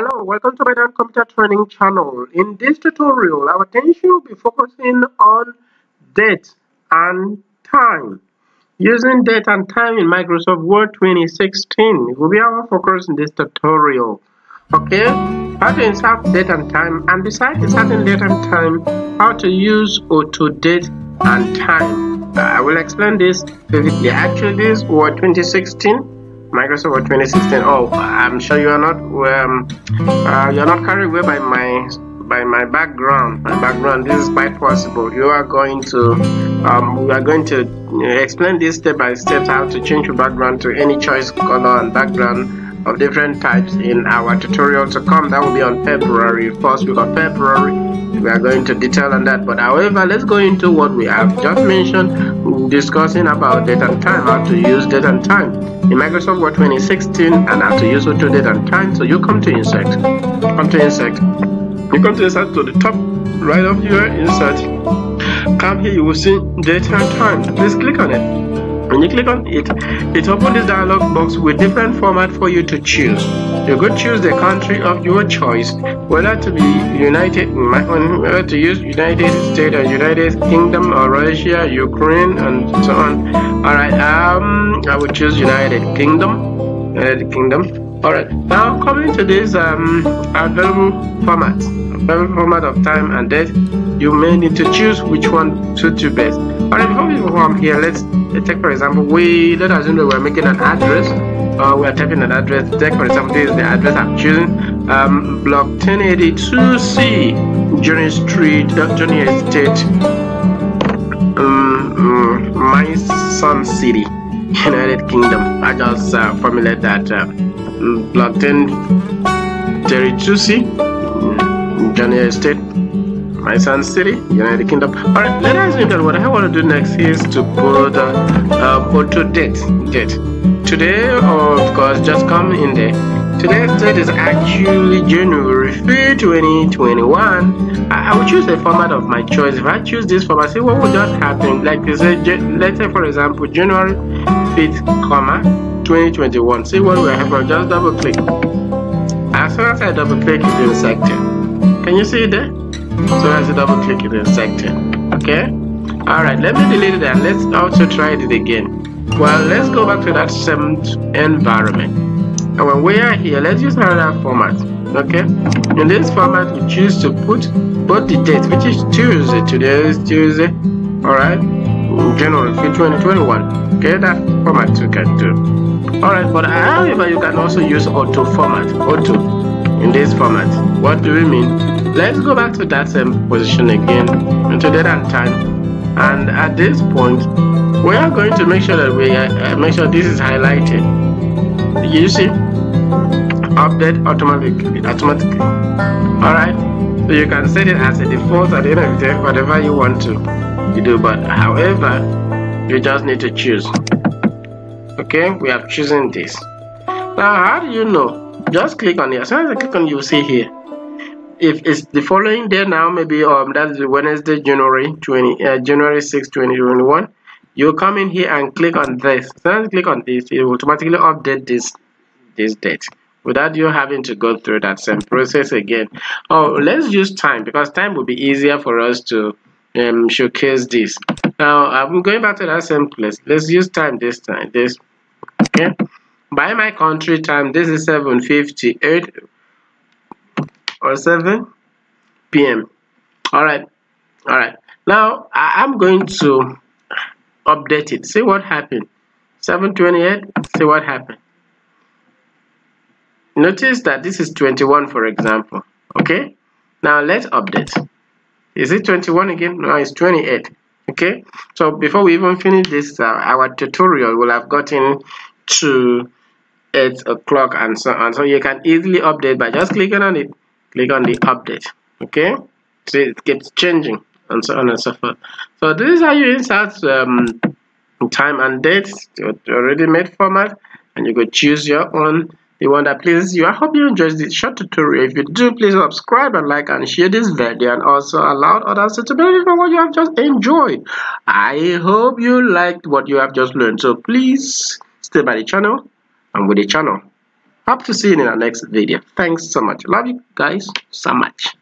Hello, welcome to MyDan Computer Training channel. In this tutorial, our attention will be focusing on date and time. Using date and time in Microsoft Word 2016 will be our focus in this tutorial. Okay, how to insert date and time, and besides inserting date and time, how to use auto date and time. I will explain this vividly. Actually, this Word 2016. Microsoft Word 2016. Oh, I'm sure you are not carried away by my background. This is quite possible. We are going to explain this step by step how to change your background to any choice color and background of different types in our tutorial to come. That will be on February, first week of February. We are going to detail on that. But however, let's go into what we have just mentioned, discussing about date and time, how to use date and time in Microsoft Word 2016, and how to use auto date and time. So you come to insert, you come to insert to the top right of your insert. Come here, you will see date and time. Please click on it. When you click on it, it opens this dialog box with different format for you to choose. You could choose the country of your choice, whether to be whether to use United States or United Kingdom or Russia, Ukraine, and so on. Alright, I would choose United Kingdom. Alright, now coming to this available format of time and date, you may need to choose which one suits you best. Alright, before we go on here, let's take for example, let us assume that we're making an address, we are typing an address. Take for example, this is the address I'm choosing, block 1082C, Journey Street, Journey Estate, My Sun City, United Kingdom. I just formulate that block 1032C, Journey Estate, My Sun City, United Kingdom. Alright, let us look at what I want to do next is to put auto date. Today, of course, just come in there. Today's date is actually January 5th, 2021. I will choose a format of my choice. If I choose this format, see what will just happen. Like you say, let's say for example, January 5th, 2021. See what will happen. Just double click. As soon as I double click, it is selected. Can you see it there? So as you double click it is selected. Okay, alright, let me delete it and let's also try it again. Well, let's go back to that same environment, and when we are here, let's use another format. Okay, in this format we choose to put both the date, which is Tuesday. Today is Tuesday. Alright, January 5th, 2021. Okay, that format you can do. Alright, but however you can also use auto format, auto in this format. What do we mean? Let's go back to that same position again, into date and time, and at this point we are going to make sure that we make sure this is highlighted. You see, update automatically. Alright, so you can set it as a default at the end of the day, whatever you want to do, but however you just need to choose. Okay, we have chosen this. Now how do you know? Just click on it. As soon as I click on it, you see here, if it's the following day now, maybe that's Wednesday, January 6, 2021, you come in here and click on this. As soon as you click on this, it will automatically update this date without you having to go through that same process again. Oh, let's use time, because time will be easier for us to showcase this. Now I'm going back to that same place. Let's use time this time. Okay, by my country time, this is 7:58 or 7 p.m. Alright, now I'm going to update it. See what happened. 7:28. See what happened. Notice that this is 21, for example. Okay, now let's update. Is it 21 again? No, it's 28. Okay, so before we even finish this our tutorial will have gotten to 8 o'clock and so on. So you can easily update by just clicking on it. Click on the update. Okay, so it keeps changing and so on and so forth. So this is how you insert time and date to already made format, and you could choose your own, the one that pleases you. I hope you enjoyed this short tutorial. If you do, please subscribe and like and share this video, and also allow others to benefit from what you have just enjoyed. I hope you liked what you have just learned, so please stay by the channel and with the channel. Hope to see you in our next video. Thanks so much. Love you guys so much.